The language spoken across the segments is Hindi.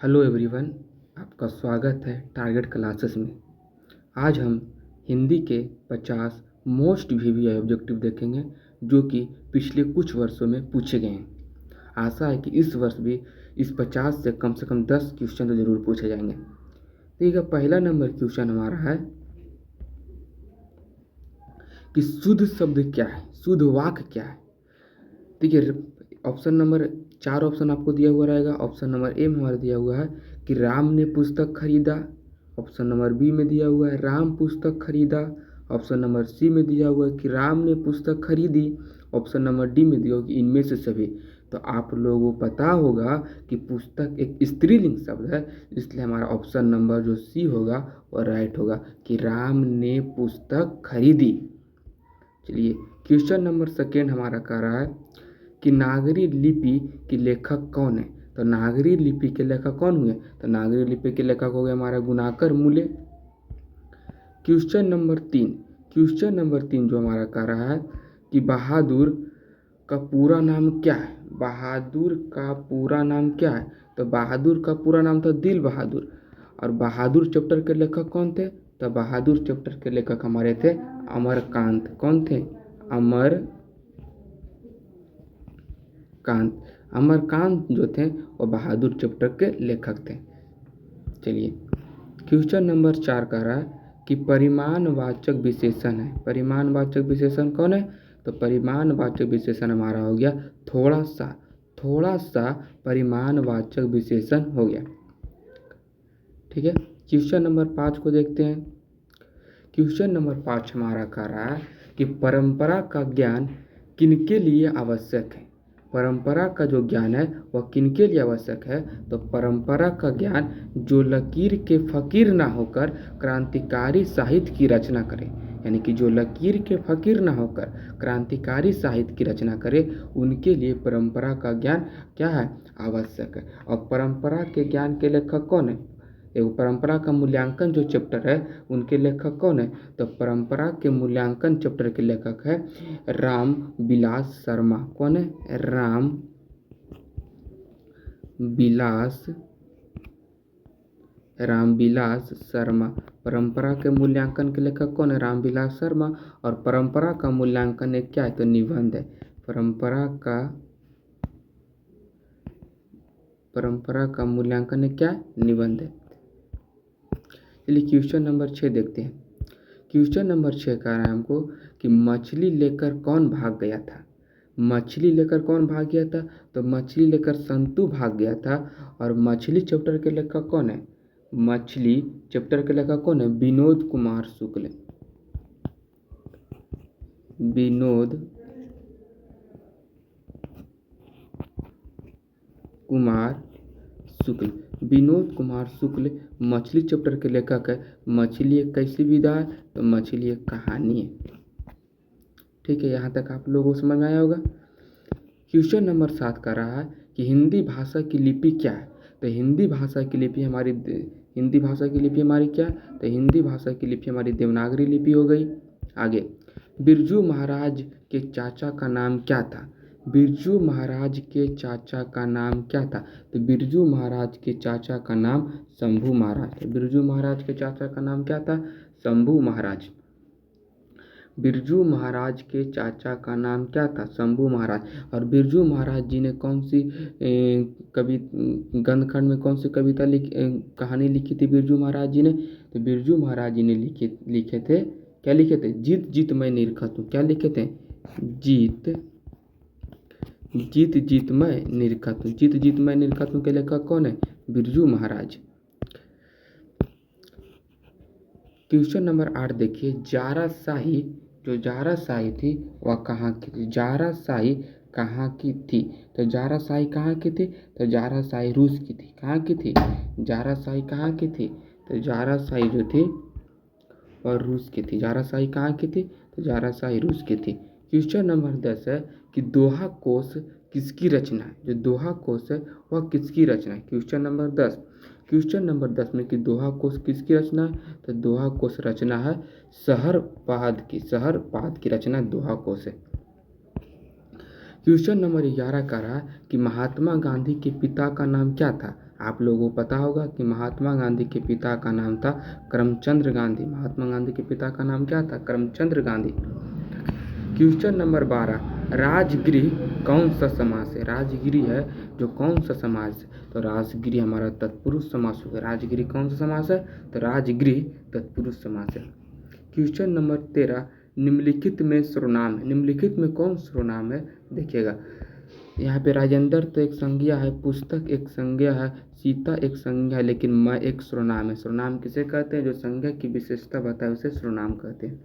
हेलो एवरीवन, आपका स्वागत है टारगेट क्लासेस में। आज हम हिंदी के 50 मोस्ट वीवी ऑब्जेक्टिव देखेंगे जो कि पिछले कुछ वर्षों में पूछे गए हैं। आशा है कि इस वर्ष भी इस 50 से कम 10 क्वेश्चन तो ज़रूर पूछे जाएंगे। देखिए, पहला नंबर क्वेश्चन हमारा है कि शुद्ध शब्द क्या है, शुद्ध वाक्य क्या है। देखिए, ऑप्शन नंबर 4 ऑप्शन आपको दिया हुआ रहेगा। ऑप्शन नंबर ए में हमारा दिया हुआ है कि राम ने पुस्तक खरीदा। ऑप्शन नंबर बी में दिया हुआ है राम पुस्तक खरीदा। ऑप्शन नंबर सी में दिया हुआ है कि राम ने पुस्तक खरीदी। ऑप्शन नंबर डी में दिया हुआ कि इनमें से सभी। तो आप लोगों को पता होगा कि पुस्तक एक स्त्रीलिंग शब्द है, इसलिए हमारा ऑप्शन नंबर जो सी होगा वह राइट होगा कि राम ने पुस्तक खरीदी। चलिए, क्वेश्चन नंबर सेकेंड हमारा कह रहा है कि नागरी लिपि के लेखक कौन है। तो नागरी लिपि के लेखक कौन हुए? तो नागरी लिपि के लेखक हो गए हमारा गुणाकर मूल्य। क्वेश्चन नंबर तीन जो हमारा कह रहा है कि बहादुर का पूरा नाम क्या है। बहादुर का पूरा नाम क्या है? तो बहादुर का पूरा नाम था दिल बहादुर। और बहादुर चैप्टर के लेखक कौन थे? तो बहादुर चैप्टर के लेखक हमारे थे अमरकांत। कौन थे? अमरकांत जो थे वो बहादुर चैप्टर के लेखक थे। चलिए, क्वेश्चन नंबर 4 कह रहा है कि परिमाणवाचक विशेषण है। परिमाणवाचक विशेषण कौन है? तो परिमाणवाचक विशेषण हमारा हो गया थोड़ा सा परिमाणवाचक विशेषण हो गया। ठीक है, क्वेश्चन नंबर 5 को देखते हैं। क्वेश्चन नंबर 5 हमारा कह रहा है कि परंपरा का ज्ञान किनके लिए आवश्यक है। परंपरा का जो ज्ञान है वह किनके लिए आवश्यक है? तो परंपरा का ज्ञान जो लकीर के फकीर ना होकर क्रांतिकारी साहित्य की रचना करे, यानी कि जो लकीर के फकीर ना होकर क्रांतिकारी साहित्य की रचना करे, उनके लिए परंपरा का ज्ञान क्या है? आवश्यक है। और परंपरा के ज्ञान के लेखक कौन है? एवं परंपरा का मूल्यांकन जो चैप्टर है उनके लेखक कौन है? तो परंपरा के मूल्यांकन चैप्टर के लेखक है राम बिलास शर्मा। कौन है? राम बिलास शर्मा। परंपरा के मूल्यांकन के लेखक कौन है? रामविलास शर्मा। और परंपरा का मूल्यांकन एक क्या है? तो निबंध है। परंपरा का मूल्यांकन एक क्या है? निबंध है। चलिए, क्वेश्चन नंबर 6 देखते हैं। क्वेश्चन नंबर 6 कह रहा है हमको कि मछली लेकर कौन भाग गया था। मछली लेकर कौन भाग गया था? तो मछली लेकर संतु भाग गया था। और मछली चैप्टर के लेखक कौन है? मछली चैप्टर के लेखक कौन है? विनोद कुमार शुक्ल। विनोद कुमार शुक्ल मछली चैप्टर के लेखक है। मछली एक कैसी विधा है? तो मछली एक कहानी है। ठीक है, यहाँ तक आप लोगों को समझ में आया होगा। क्वेश्चन नंबर 7 का रहा है कि हिंदी भाषा की लिपि क्या है। तो हिंदी भाषा की लिपि हमारी क्या है? तो हिंदी भाषा की लिपि हमारी देवनागरी लिपि हो गई। आगे, बिरजू महाराज के चाचा का नाम क्या था। बिरजू महाराज के चाचा का नाम क्या था? तो बिरजू महाराज के चाचा का नाम शंभू महाराज था। बिरजू महाराज के चाचा का नाम क्या था? शंभू महाराज। बिरजू महाराज के चाचा का नाम क्या था? शंभू महाराज। और बिरजू महाराज जी ने कौन सी गंधखंड में कौन सी कहानी लिखी थी बिरजू महाराज जी ने? तो बिरजू महाराज जी ने लिखे थे क्या लिखे थे? जीत जीत मैं निरखत हूँ। क्या लिखे थे? जीत जीत मैं निरखत हूँ। जीत जीत मैं निरखत हूँ के लेखक कौन है? बिरजू महाराज। क्वेश्चन नंबर 8 देखिए, जाराशाही थी वह कहाँ की थी। जाराशाही कहाँ की थी? तो जाराशाही कहाँ की थी? तो जाराशाही रूस की थी। कहाँ की थी? जाराशाही कहाँ की थी? तो जाराशाही जो थी और रूस की थी। जाराशाही कहाँ की थी? तो जाराशाही रूस की थी। क्वेश्चन नंबर 10 है कि दोहा कोश किसकी रचना है। जो दोहा कोश है वह किसकी रचना है? क्वेश्चन नंबर 10 में कि दोहा कोश किसकी रचना है? तो दोहा कोश रचना है शहरपाद की रचना दोहा कोश है। क्वेश्चन नंबर 11 का रहा कि महात्मा गांधी के पिता का नाम क्या था। आप लोगों को पता होगा कि महात्मा गांधी के पिता का नाम था करमचंद गांधी। महात्मा गांधी के पिता का नाम क्या था? करमचंद गांधी। क्वेश्चन नंबर 12, राजगृह कौन सा समास है? राजगृह है जो कौन सा समास है? तो राजगृह हमारा तत्पुरुष समास हो गया। राजगृह कौन सा समास है? तो राजगृह तत्पुरुष समास है। क्वेश्चन नंबर 13, निम्नलिखित में सर्वनाम है। निम्नलिखित में कौन सर्वनाम है? देखिएगा, यहाँ पे राजेंद्र तो एक संज्ञा है, पुस्तक एक संज्ञा है, सीता एक संज्ञा है, लेकिन मैं एक सर्वनाम है। सर्वनाम किसे कहते हैं? जो संज्ञा की विशेषता बताए उसे सर्वनाम कहते हैं।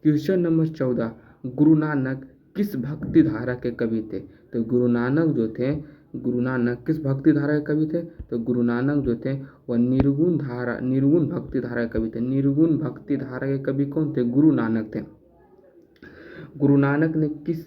क्वेश्चन नंबर 14, गुरु नानक किस भक्ति धारा के कवि थे? तो गुरु नानक जो थे, गुरु नानक किस भक्ति धारा के कवि थे? तो गुरु नानक जो थे वह निर्गुण भक्ति धारा के कवि थे। निर्गुण भक्ति धारा के कवि कौन थे? गुरु नानक थे। गुरु नानक ने किस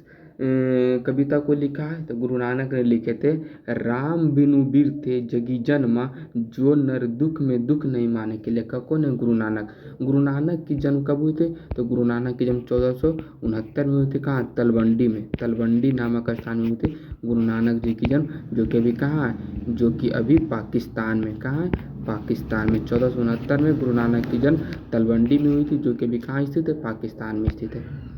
कविता को लिखा है? तो गुरु नानक ने लिखे थे, राम बिनु बीर थे जगी जन्मा, जो नर दुख में दुख नहीं माने। के लेखक कौन है? गुरु नानक। गुरु नानक की जन्म कब हुई थे? तो गुरु नानक की जन्म 1469 में हुई थी। कहाँ? तलवंडी में। तलवंडी नामक स्थान में हुई थी गुरु नानक जी की जन्म, जो कि अभी कहाँ है? जो कि अभी पाकिस्तान में। कहाँ है? पाकिस्तान में। 1469 में गुरु नानक की जन्म तलवंडी में हुई थी, जो कि अभी कहाँ स्थित है? पाकिस्तान में स्थित है।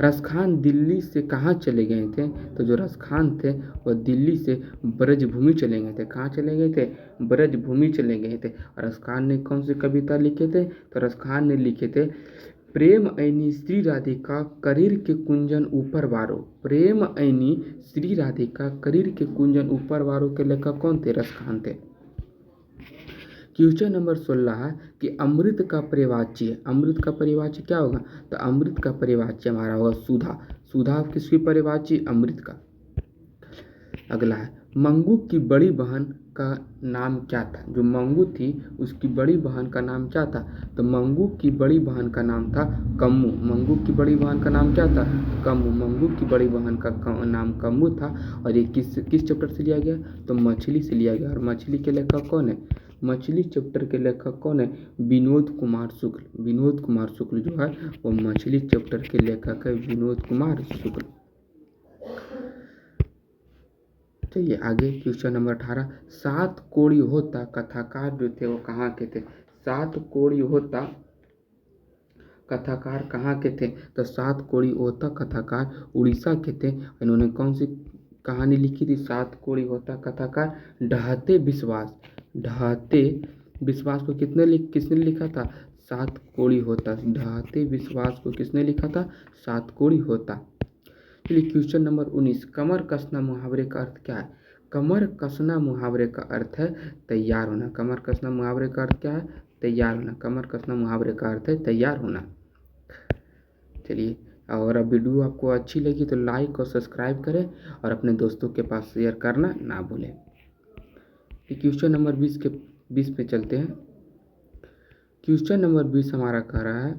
रसखान दिल्ली से कहाँ चले गए थे? तो जो रसखान थे वह दिल्ली से ब्रजभूमि चले गए थे। कहाँ चले गए थे? ब्रजभूमि चले गए थे। रसखान ने कौन सी कविता लिखे थे? तो रसखान ने लिखे थे, प्रेम ऐनी श्री राधिका करीर के कुंजन ऊपर वारो। प्रेम ऐनी श्री राधिका करीर के कुंजन ऊपर वारो के लेखक कौन थे? रसखान थे। क्वेश्चन नंबर 16 है कि अमृत का परिवाच्य है। अमृत का परिवाच्य क्या होगा? तो अमृत का परिवाच्य हमारा होगा सुधा। सुधा किसकी परिवाच्य? अमृत का। अगला है, मंगू की बड़ी बहन का नाम क्या था? जो मंगू थी उसकी बड़ी बहन का नाम क्या था? तो मंगू की बड़ी बहन का नाम था कम्मू। मंगू की बड़ी बहन का नाम क्या था? कम्मू। मंगू की बड़ी बहन का नाम कम्मू था। और ये किस चैप्टर से लिया गया? तो मछली से लिया गया। और मछली के लेखक कौन है? मछली चैप्टर के लेखक कौन है? विनोद कुमार शुक्ल। विनोद कुमार शुक्ल जो है वो मछली चैप्टर के लेखक है, विनोद कुमार शुक्ल। चलिए आगे, क्वेश्चन नंबर 18, सात कोड़ी होता कथाकार जो थे वो कहाँ के थे? सात कोड़ी होता कथाकार कहाँ के थे? तो सात कोड़ी होता कथाकार उड़ीसा के थे। इन्होंने कौन सी कहानी लिखी थी? सात कोड़ी होता कथाकार ढहते विश्वास। ढहते विश्वास को किसने लिखा था? सात कोड़ी होता। ढहते विश्वास को किसने लिखा था? सात कोड़ी होता। चलिए क्वेश्चन नंबर 19, कमर कसना मुहावरे का अर्थ क्या है? कमर कसना मुहावरे का अर्थ है तैयार होना। कमर कसना मुहावरे का अर्थ क्या है? तैयार होना। कमर कसना मुहावरे का अर्थ है तैयार होना। चलिए, और अब वीडियो आपको अच्छी लगी तो लाइक और सब्सक्राइब करें और अपने दोस्तों के पास शेयर करना ना भूलें। क्वेश्चन नंबर 20 पे चलते हैं। क्वेश्चन नंबर 20 हमारा कह रहा है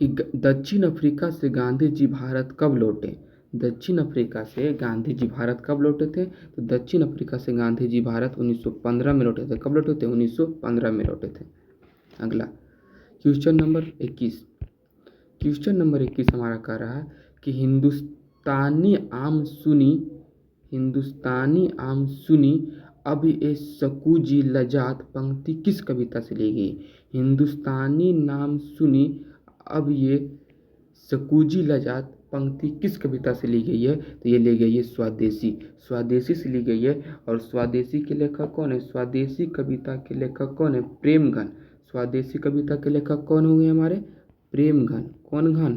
कि दक्षिण अफ्रीका से गांधी जी भारत कब लौटे? दक्षिण अफ्रीका से गांधी जी भारत कब लौटे थे? तो दक्षिण अफ्रीका से गांधी जी भारत 1915 में लौटे थे। कब लौटे थे? 1915 में लौटे थे। अगला क्वेश्चन नंबर 21। क्वेश्चन नंबर 21 हमारा कह रहा है कि हिंदुस्तानी आम सुनी अब ये सकूजी लजात पंक्ति किस कविता से ली गई? हिंदुस्तानी नाम सुनी अब ये सकूजी लजात पंक्ति किस कविता से ली गई है? तो ये ली गई है स्वदेशी। स्वदेशी से ली गई है। और स्वदेशी के लेखक कौन है? स्वदेशी कविता के लेखक कौन है? प्रेमघन। स्वदेशी कविता के लेखक कौन होंगे हमारे? प्रेमघन। कौन घन?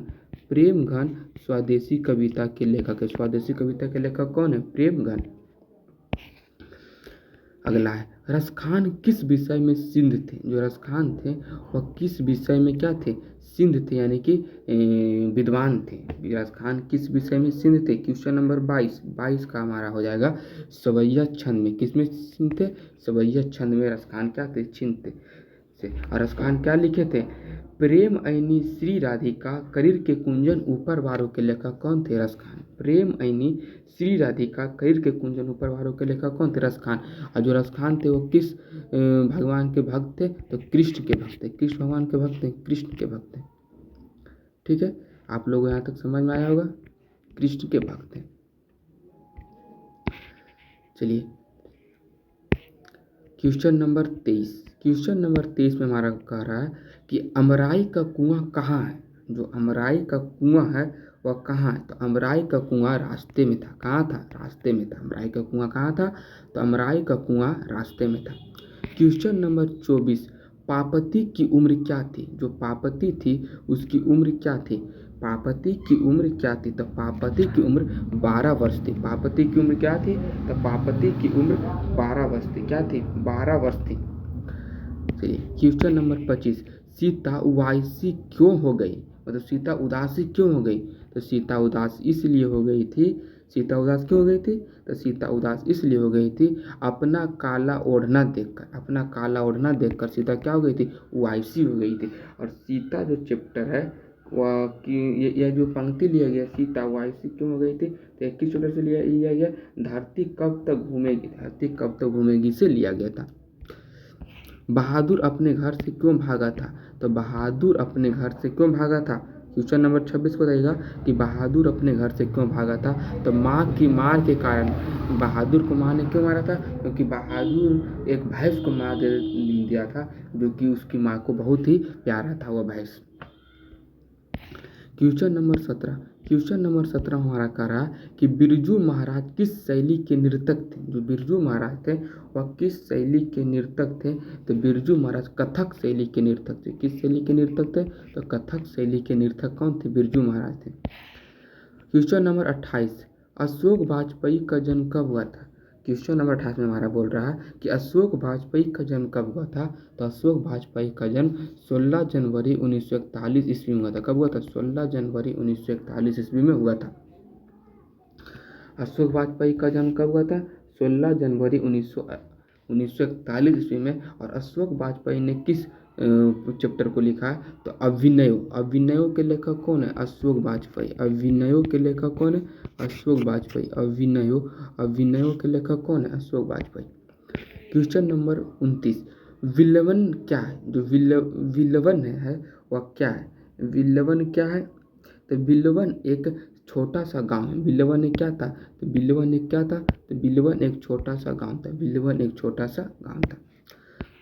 प्रेमघन स्वदेशी कविता के लेखक है। स्वदेशी कविता के लेखक कौन है? प्रेमघन। अगला है, रसखान किस विषय में सिंध थे? जो रसखान थे वह किस विषय में क्या थे? सिंध थे, यानी कि विद्वान थे। रसखान किस विषय में सिंध थे? क्वेश्चन नंबर 22 का हमारा हो जाएगा सवैया छंद में। किस में सिंध थे? सवैया छंद में रसखान क्या थे? छिंद थे। और रसखान क्या लिखे थे? प्रेम ऐनी श्री राधिका करीर के कुंजन ऊपर वारों के लेखक कौन थे? रसखान। प्रेम ऐनी श्री राधिका करीर के कुंजन ऊपर वारों के लेखक कौन थे? रसखान। और जो रसखान थे वो किस भगवान के भक्त थे? तो कृष्ण के भक्त थे। कृष्ण भगवान के भक्त थे, कृष्ण के भक्त थे। ठीक है, आप लोग यहाँ तक समझ में आया होगा? कृष्ण के भक्त थे। चलिए क्वेश्चन नंबर 23 में हमारा कह रहा है कि अमराई का कुआं कहाँ है। जो अमराई का कुआं है वह कहाँ है। तो अमराई का कुआं रास्ते में था। कहाँ था? रास्ते में था। अमराई का कुआं कहाँ था? तो अमराई का कुआं रास्ते में था। क्वेश्चन नंबर 24, पापति की उम्र क्या थी। जो पापति थी उसकी उम्र क्या थी। पापति की उम्र क्या थी। तो पापति की उम्र 12 वर्ष थी। पापति की उम्र क्या थी। तो पापति की उम्र 12 वर्ष थी। क्या थी? 12 वर्ष थी। चलिए क्वेश्चन नंबर 25, सीता उदासी क्यों हो गई। मतलब सीता उदासी क्यों हो गई। तो सीता उदास इसलिए हो गई थी। सीता उदास क्यों हो गई थी। तो सीता उदास इसलिए हो गई थी अपना काला ओढ़ना देखकर। अपना काला ओढ़ना देखकर सीता क्या हो गई थी। उदासी हो गई थी। और सीता जो चैप्टर है वह कि यह जो पंक्ति लिया गया सीता उदासी क्यों हो गई थी। तो किस चैप्टर से लिया गया। धरती कब तक घूमेगी। धरती कब तक घूमेगी से लिया गया था। बहादुर अपने घर से क्यों भागा था। तो बहादुर अपने घर से क्यों भागा था। क्वेश्चन नंबर 26 बताइएगा कि बहादुर अपने घर से क्यों भागा था। तो माँ की मार के कारण बहादुर को माँ ने क्यों मारा था। क्योंकि बहादुर एक भैंस को मार दिया था जो कि उसकी माँ को बहुत ही प्यारा था वह भैंस। क्वेश्चन नंबर 17 हमारा कह रहा है कि बिरजू महाराज किस शैली के नर्तक थे। जो बिरजू महाराज थे वह किस शैली के नर्तक थे। तो बिरजू महाराज कथक शैली के नर्तक थे। किस शैली के नर्तक थे। तो कथक शैली के नर्तक कौन थे। बिरजू महाराज थे। क्वेश्चन नंबर 28, अशोक वाजपेयी का जन्म कब हुआ था। क्वेश्चन नंबर 28 में हमारा बोल रहा है कि अशोक वाजपेयी का जन्म कब हुआ था। तो अशोक वाजपेयी का जन्म 16 जनवरी 1941 ईस्वी में हुआ था। कब हुआ था। 16 जनवरी 1941 ईस्वी में हुआ था। अशोक वाजपेयी का जन्म कब हुआ था। 16 जनवरी 1941 ईस्वी में। और अशोक वाजपेयी ने किस चैप्टर को लिखा है। तो अभिनयों के लेखक कौन है। अशोक वाजपेयी। अभिनयों के लेखक कौन है। अशोक वाजपेयी। अभिनयों के लेखक कौन है। अशोक वाजपेयी। क्वेश्चन नंबर 29, विल्वन क्या है। जो विल्वन है वह क्या है। विल्वन क्या है। तो विल्वन एक छोटा सा गांव है। विल्वन एक क्या था। तो विल्वन एक क्या था। तो विल्वन एक छोटा सा गांव था। विल्वन एक छोटा सा गांव था।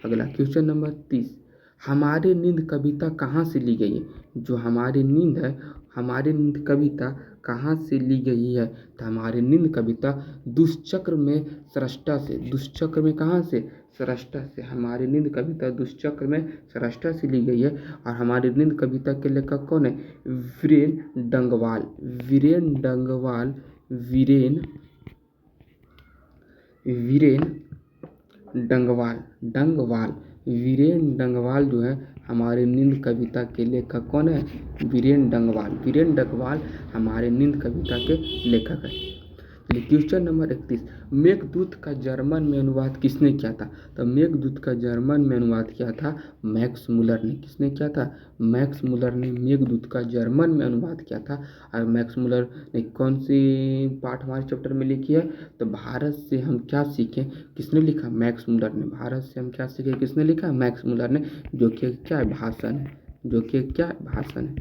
अगला क्वेश्चन नंबर 30, हमारी नींद कविता कहाँ से ली गई है। जो हमारी नींद है, हमारी नींद कविता कहाँ से ली गई है। तो हमारी नींद कविता दुष्चक्र में सृष्टा से। दुष्चक्र में कहाँ से। सृष्टा से। हमारी नींद कविता दुष्चक्र में सृष्टा से ली गई है। और हमारी नींद कविता के लेखक कौन है। वीरेन डंगवाल। वीरेन डंगवाल। वीरेन वीरेन डंगवाल जो है हमारे नींद कविता के लेखक कौन है। वीरेन डंगवाल हमारे नींद कविता के लेखक है। चलिए क्वेश्चन नंबर 31, मेघदूत का जर्मन में अनुवाद किसने किया था। तो मेघदूत का जर्मन में अनुवाद किया था मैक्स मुलर ने। किसने किया था। मैक्स मुलर ने मेघदूत का जर्मन में अनुवाद किया था। और मैक्स मुलर ने कौन सी पाठ हमारे चैप्टर में लिखी है। तो भारत से हम क्या सीखें किसने लिखा। मैक्स मुलर ने। भारत से हम क्या सीखें किसने लिखा। मैक्स मुलर ने। जो कि क्या है। भाषण है। जो कि क्या भाषण है।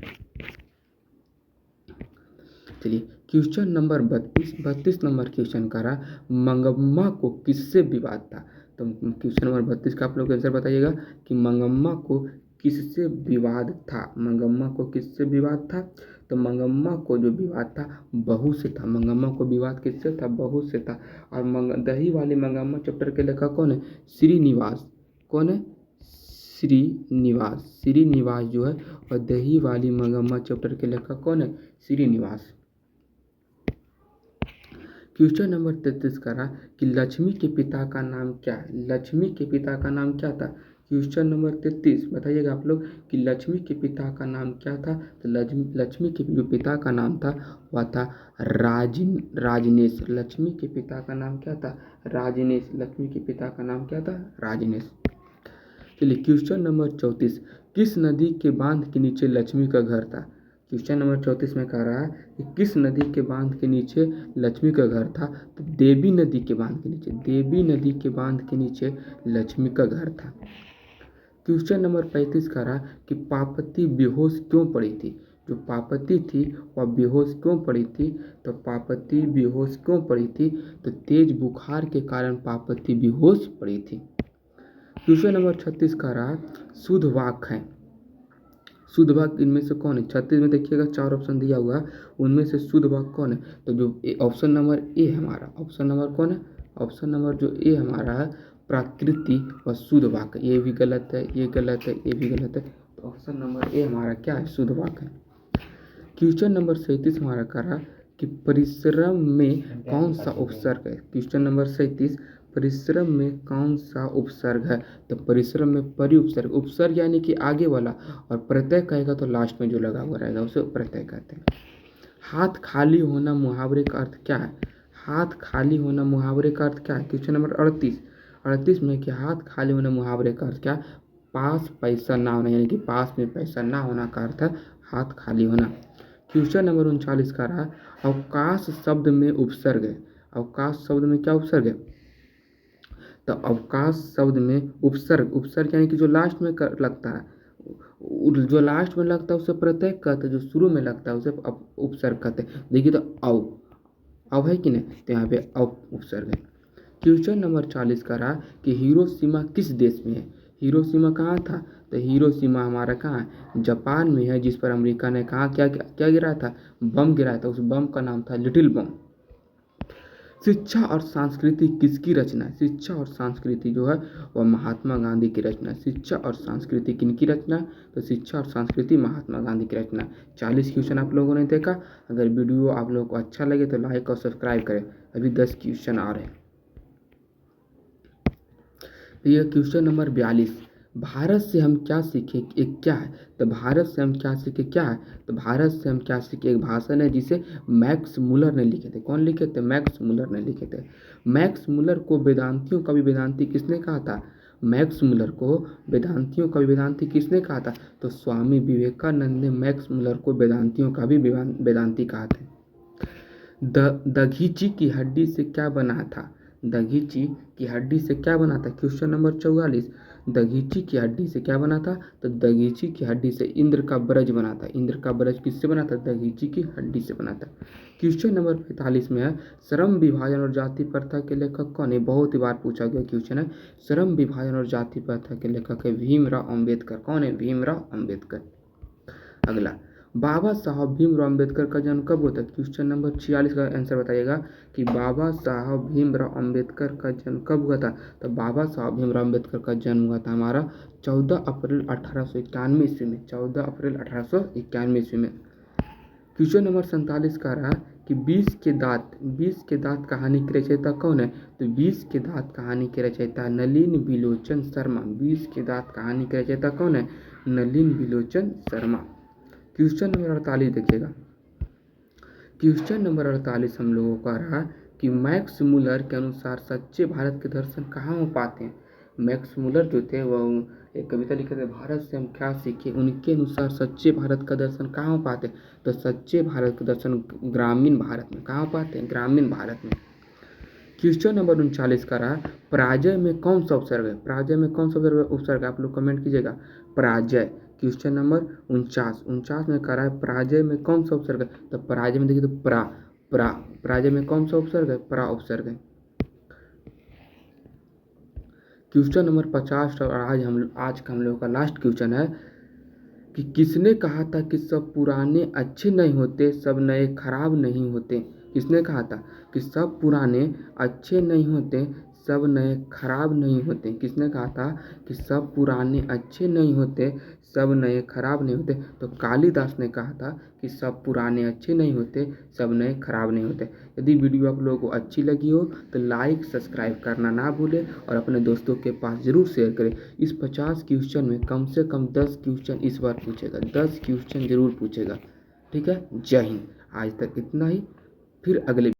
चलिए क्वेश्चन नंबर 32 नंबर क्वेश्चन का रहा मंगम्मा को किससे विवाद था। तो क्वेश्चन नंबर 32 का आप लोग आंसर बताइएगा कि मंगम्मा को किससे विवाद था। मंगम्मा को किससे विवाद था। तो मंगम्मा को जो विवाद था बहू से था। मंगम्मा को विवाद किससे था। बहू से था। और दही वाली मंगम्मा चैप्टर के लेखक कौन है। श्रीनिवास। कौन है। श्रीनिवास जो है और दही वाली मंगम्मा चैप्टर के लेखक कौन है। श्रीनिवास। क्वेश्चन नंबर 33 का रहा कि लक्ष्मी के पिता का नाम क्या है। लक्ष्मी के पिता का नाम क्या था। क्वेश्चन नंबर 33 बताइएगा आप लोग कि लक्ष्मी के पिता का नाम क्या था। तो लक्ष्मी के जो पिता का नाम था वह था राजनेश। लक्ष्मी के पिता का नाम क्या था। राजनेश। लक्ष्मी के पिता का नाम क्या था। राजनेश। चलिए क्वेश्चन नंबर 34, किस नदी के बांध के नीचे लक्ष्मी का घर था। क्वेश्चन नंबर 34 में कह रहा है कि किस नदी के बांध के नीचे लक्ष्मी का घर था। तो देवी नदी के बांध के नीचे। देवी नदी के बांध के नीचे लक्ष्मी का घर था। क्वेश्चन नंबर 35 कह रहा कि पार्वती बेहोश क्यों पड़ी थी। जो पार्वती थी वह बेहोश क्यों पड़ी थी। तो पार्वती बेहोश क्यों पड़ी थी। तो तेज बुखार के कारण पार्वती बेहोश पड़ी थी। क्वेश्चन नंबर 36 का रहा शुद्ध वाक्य है। शुद्ध वाक्य इनमें से कौन है? 36 में देखिएगा 4 ऑप्शन दिया हुआ है, उनमें से शुद्ध वाक्य कौन है? तो जो ऑप्शन नंबर ए हमारा, ऑप्शन नंबर कौन है? ऑप्शन नंबर जो ए हमारा है प्रकृति व शुद्ध वाक्य। ये भी गलत है, ये गलत है, ये भी गलत है। तो ऑप्शन नंबर ए हमारा क्या है? शुद्ध वाक्य है। क्वेश्चन नंबर 37 हमारा कर रहा कि परिश्रम में कौन सा उपसर्ग है? क्वेश्चन नंबर 37 परिश्रम में कौन सा उपसर्ग है? तो परिश्रम में परि उपसर्ग, उपसर्ग यानी कि आगे वाला, और प्रत्यय कहेगा तो लास्ट में जो लगा हुआ रहेगा उसे प्रत्यय कहते हैं। हाथ खाली होना मुहावरे का अर्थ क्या है? हाथ खाली होना मुहावरे का अर्थ क्या है? क्वेश्चन नंबर 38 में कि हाथ खाली होना मुहावरे का अर्थ क्या है? पास पैसा ना होना, यानी कि पास में पैसा ना होना का अर्थ है हाथ खाली होना। क्वेश्चन नंबर 39 का रहा अवकाश शब्द में उपसर्ग है। अवकाश शब्द में क्या उपसर्ग है? तो अवकाश शब्द में उपसर्ग, उपसर्ग यानी कि जो लास्ट में लगता है, जो लास्ट में लगता है उसे प्रत्यय कहते हैं, जो शुरू में लगता है उसे उपसर्ग कहते हैं। देखिए तो अव है कि नहीं, तो यहाँ पे अव उपसर्ग है। क्वेश्चन नंबर 40 का रहा कि हिरोशिमा किस देश में है? हिरोशिमा कहाँ था? तो हिरोशिमा हमारा कहाँ है? जापान में है, जिस पर अमेरिका ने कहा क्या क्या, क्या गिराया था? बम गिराया था। उस बम का नाम था लिटिल बम। शिक्षा और संस्कृति किसकी रचना है? शिक्षा और संस्कृति जो है वह महात्मा गांधी की रचना है। शिक्षा और संस्कृति किनकी रचना? तो शिक्षा और संस्कृति महात्मा गांधी की रचना। 40 क्वेश्चन आप लोगों ने देखा। अगर वीडियो आप लोगों को अच्छा लगे तो लाइक और सब्सक्राइब करें। अभी 10 क्वेश्चन आ रहे हैं। तो यह क्वेश्चन नंबर 42, भारत से हम क्या सीखे एक क्या है? तो भारत से हम क्या सीखे क्या है? तो भारत से हम क्या सीखे एक भाषण है जिसे मैक्स मुलर ने लिखे थे। कौन लिखे थे? मैक्स मुलर ने लिखे थे। मैक्स मुलर को वेदांतियों का भी वेदांती किसने कहा था? मैक्स मुलर को वेदांतियों का भी वेदांती किसने कहा था? तो स्वामी विवेकानंद ने मैक्स मुलर को वेदांतियों का भी वेदांती कहा था। दघीची की हड्डी से क्या बना था? दघीची की हड्डी से क्या बना था? क्वेश्चन नंबर 44, दघीची की हड्डी से क्या बना था? तो दघीची की हड्डी से इंद्र का ब्रज बना था। इंद्र का ब्रज किससे बना था? दघीची की हड्डी से बना था। क्वेश्चन नंबर 45 में है श्रम विभाजन और जाति प्रथा के लेखक कौन है? बहुत ही बार पूछा गया क्वेश्चन है। श्रम विभाजन और जाति प्रथा के लेखक है भीमराव अम्बेडकर। कौन है? भीमराव अम्बेडकर। अगला, बाबा साहब भीमराव अम्बेडकर का जन्म कब होता है? क्वेश्चन नंबर 46 का आंसर बताइएगा कि बाबा साहब भीमराव अम्बेडकर का जन्म कब हुआ था? तो बाबा साहब भीमराव अम्बेडकर का जन्म हुआ था हमारा 14 अप्रैल 1891 ईस्वी में। 14 अप्रैल 1891 ईस्वी में। क्वेश्चन नंबर 47 का रहा कि 20 के दांत कहानी के रचयिता कौन है? तो 20 के दांत कहानी के रचयिता नलिन बिलोचन शर्मा। 20 के दांत कहानी के रचयिता कौन है? नलिन बिलोचन शर्मा। क्वेश्चन नंबर 48 देखिएगा। क्वेश्चन नंबर 48 हम लोगों का रहा कि मैक्स मुलर के अनुसार सच्चे भारत के दर्शन कहाँ हो पाते हैं? मैक्स मुलर जो थे वह एक कविता लिखे थे भारत से हम क्या सीखे। उनके अनुसार सच्चे भारत का दर्शन कहाँ हो पाते हैं? तो सच्चे भारत का दर्शन ग्रामीण भारत में। कहाँ हो पाते हैं? ग्रामीण भारत में। क्वेश्चन नंबर 39 का रहा पराजय में कौन सा उपसर्ग है? पराजय में कौन सा उपसर्ग है? आप लोग कमेंट कीजिएगा। पराजय। क्वेश्चन नंबर 49 में कह रहा है पराजय में कौन सा उपसर्ग है? तो पराजय में देखिए तो पराजय में कौन सा उपसर्ग है? परा उपसर्ग है। क्वेश्चन नंबर 50 और आज का हम लोगों का लास्ट क्वेश्चन है कि किसने कहा था कि सब पुराने अच्छे नहीं होते, सब नए खराब नहीं होते? किसने कहा था कि सब पुराने अच्छे नहीं होते, सब नए खराब नहीं होते? किसने कहा था कि सब पुराने अच्छे नहीं होते, सब नए खराब नहीं होते? तो कालिदास ने कहा था कि सब पुराने अच्छे नहीं होते, सब नए खराब नहीं होते। यदि वीडियो आप लोगों को अच्छी लगी हो तो लाइक सब्सक्राइब करना ना भूलें और अपने दोस्तों के पास ज़रूर शेयर करें। इस 50 क्वेश्चन में कम से कम 10 क्वेश्चन इस बार पूछेगा, 10 क्वेश्चन ज़रूर पूछेगा। ठीक है। जय हिंद। आज तक इतना ही, फिर अगले